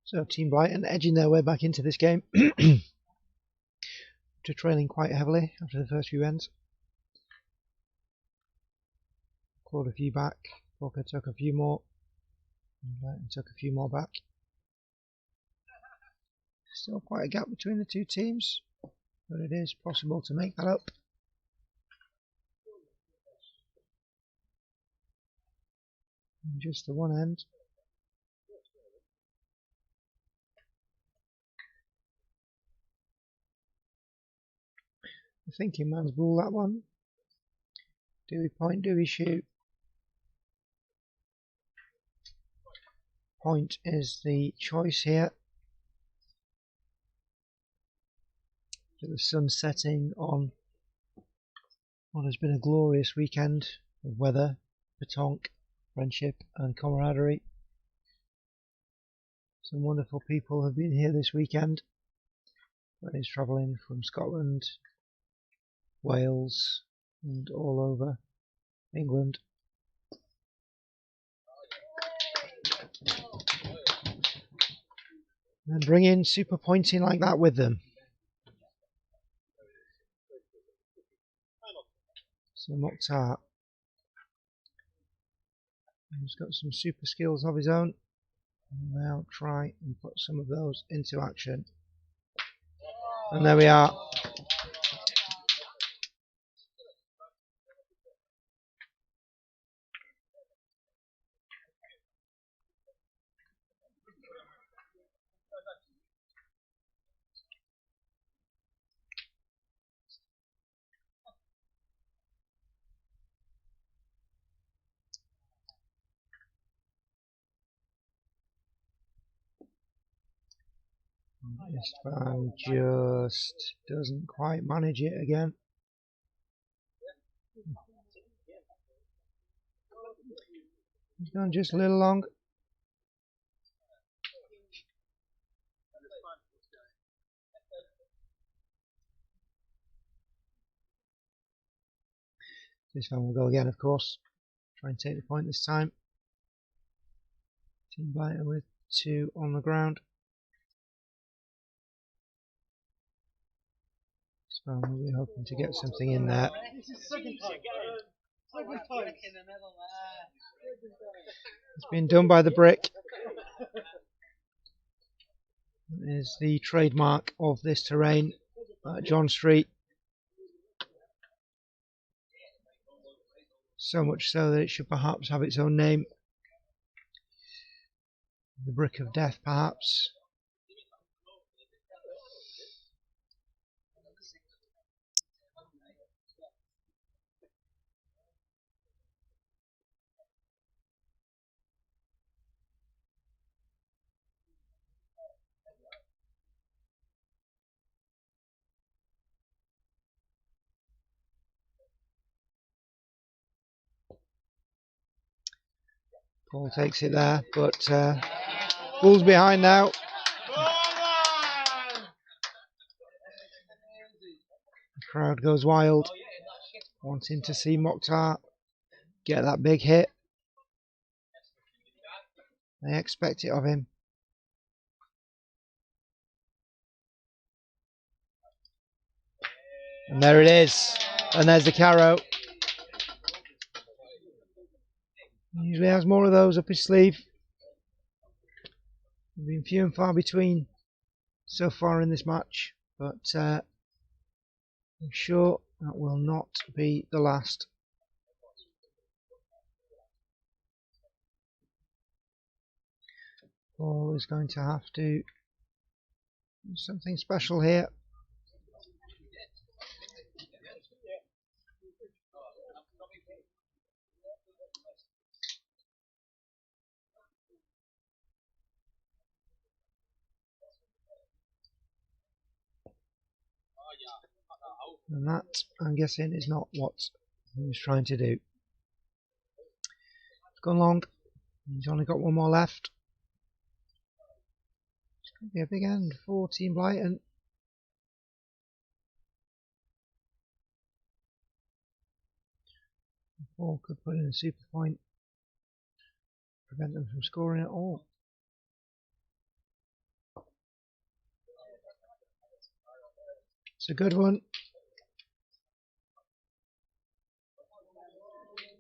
So Team Blyton edging their way back into this game. To trailing quite heavily after the first few ends. Clawed a few back. Poka took a few more. And took a few more back. Still quite a gap between the two teams, but it is possible to make that up. And just the one end. The thinking man's ball, that one. Do we point, do we shoot? Point is the choice here. So the sun setting on what has been a glorious weekend of weather, petanque, friendship and camaraderie. Some wonderful people have been here this weekend. Players travelling from Scotland, Wales and all over England. And bring in super pointing like that with them. So Mohktar, he's got some super skills of his own. And now try and put some of those into action. And there we are. Istvan just doesn't quite manage it again. He's gone just a little long. Istvan will go again, of course. Try and take the point this time. Team Blyton with 2 on the ground. So we'll be hoping to get something in there. It's been done by the brick. It is the trademark of this terrain, John Street. So much so that it should perhaps have its own name. The Brick of Death, perhaps. Paul takes it there, but Bull's behind now. The crowd goes wild, wanting to see Mohktar get that big hit. They expect it of him. And there it is. And there's the carrow. He usually has more of those up his sleeve. They've been few and far between so far in this match, but I'm sure that will not be the last. Paul is going to have to do something special here. And that, I'm guessing, is not what he was trying to do. It's gone long. He's only got one more left. It's going to be a big end for Team Blyton. Paul could put in a super point, prevent them from scoring at all. It's a good one.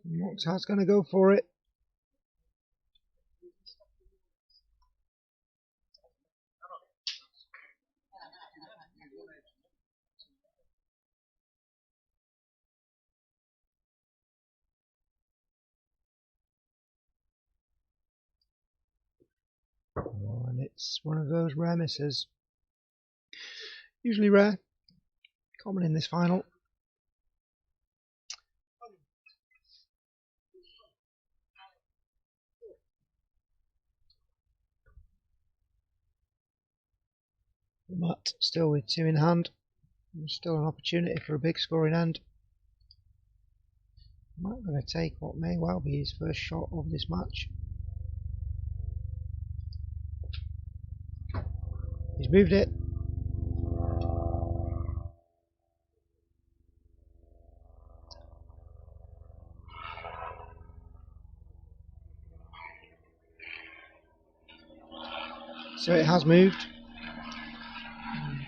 Mohktar's going to go for it. Oh, and it's one of those rare misses. Usually rare, common in this final. Matt still with two in hand. There's still an opportunity for a big scoring end. Matt going to take what may well be his first shot of this match. He's moved it. So it has moved.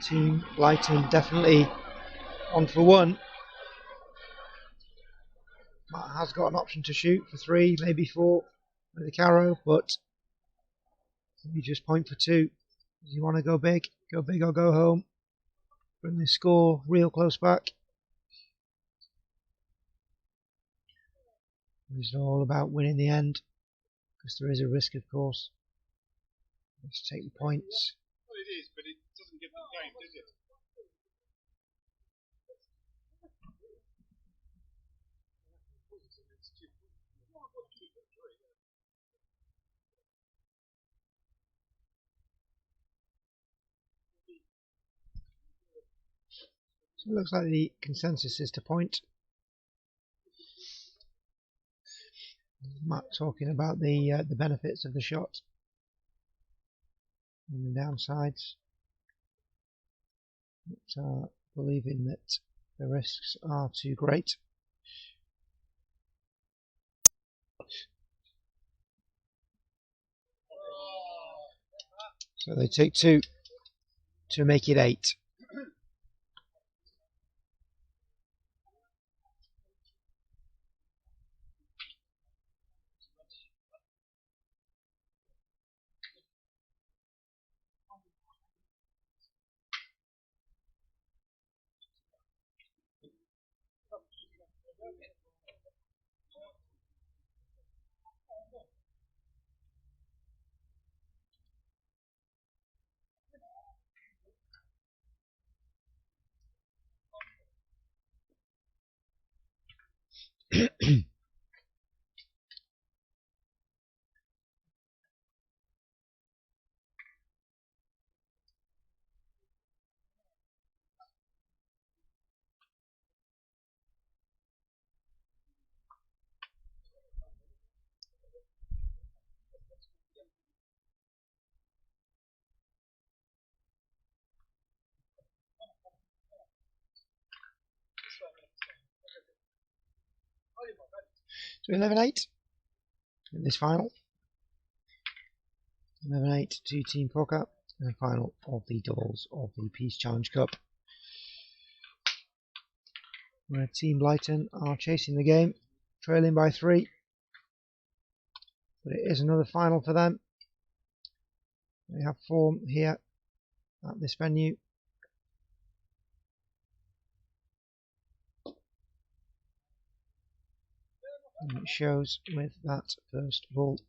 Team Blyton definitely on for one. Matt has got an option to shoot for 3, maybe 4 with the carrow, but you just point for 2. Does he want to go big or go home? Bring the score real close back. It's all about winning the end, because there is a risk, of course. Let's take the points. Well, it is, but it doesn't give the game, does it? So it looks like the consensus is to point. Matt talking about the benefits of the shot and the downsides, but believing that the risks are too great. So they take 2 to make it 8. So 11-8 in this final. 11-8 to Team Poka in the final of the doubles of the Piste Challenge Cup, where Team Blyton are chasing the game, trailing by 3. But it is another final for them. They have form here at this venue. And it shows with that first ball.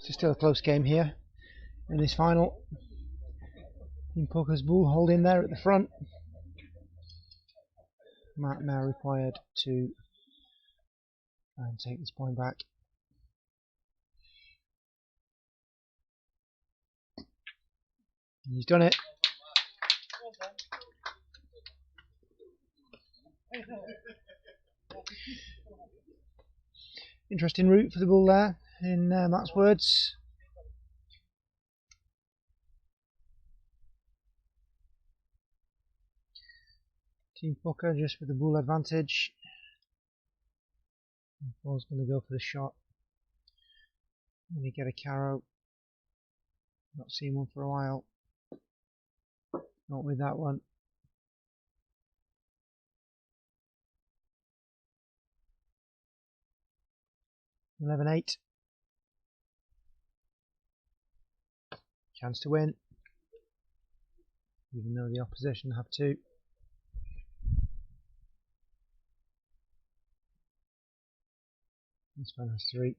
So still a close game here in this final. Team Poka's bull holding there at the front. Matt now required to try and take this point back. And he's done it. Interesting route for the bull there, in Matt's words. Team Poka just with the bull advantage. Ball's going to go for the shot. Going to get a carrow. Not seen one for a while. Not with that one. $11-8. Chance to win, even though the opposition have 2. Istvan has 3.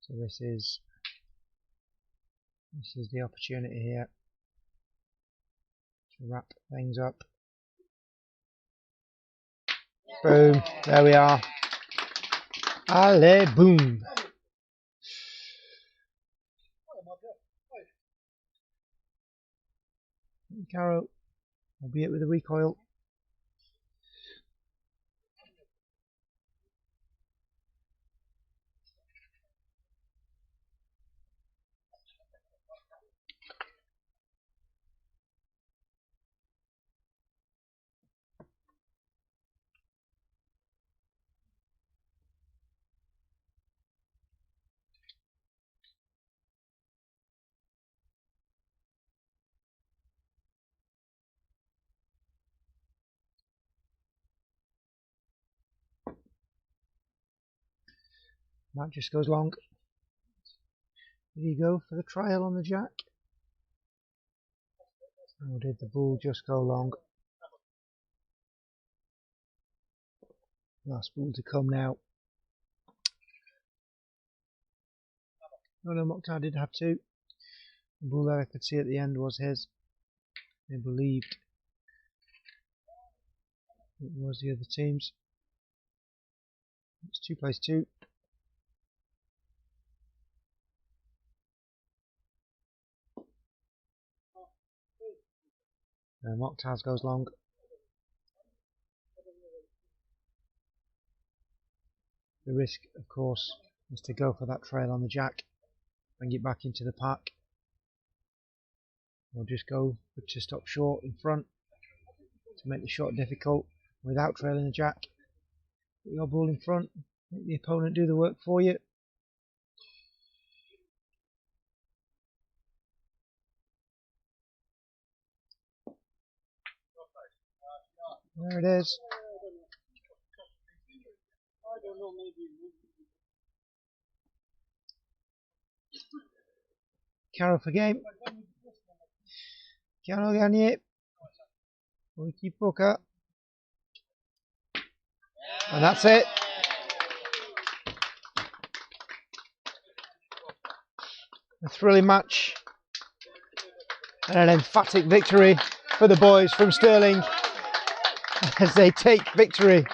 So this is the opportunity here to wrap things up. Boom, there we are. Allez, boom. Caro, albeit with a recoil. Matt just goes long. Did he go for the trial on the jack? Or did the ball just go long? Last ball to come now. Oh no, Mohktar did have 2. The ball that I could see at the end was his. They believed it was the other team's. It's 2 plays 2. Mohktar's goes long. The risk, of course, is to go for that trail on the jack, bring it back into the pack, or just go to stop short in front to make the shot difficult without trailing the jack. Put your ball in front, make the opponent do the work for you. There it is. Caro for game. Caro gagné. Wiki Poka. And that's it. A thrilling match. And an emphatic victory for the boys from Stirling as they take victory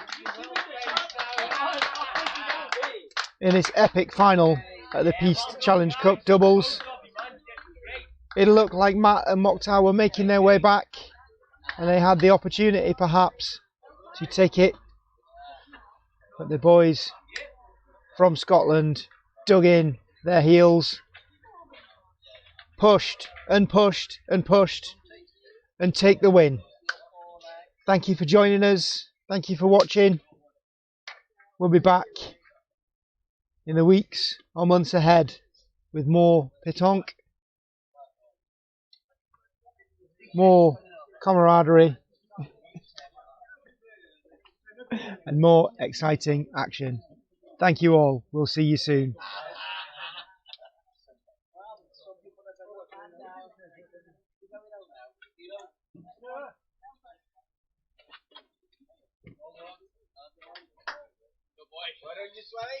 in this epic final at the Piste Challenge Cup doubles. It looked like Matt and Mohktar were making their way back and they had the opportunity perhaps to take it, but the boys from Scotland dug in their heels, pushed and pushed and pushed and take the win. Thank you for joining us. Thank you for watching. We'll be back in the weeks or months ahead with more pétanque, more camaraderie and more exciting action. Thank you all. We'll see you soon.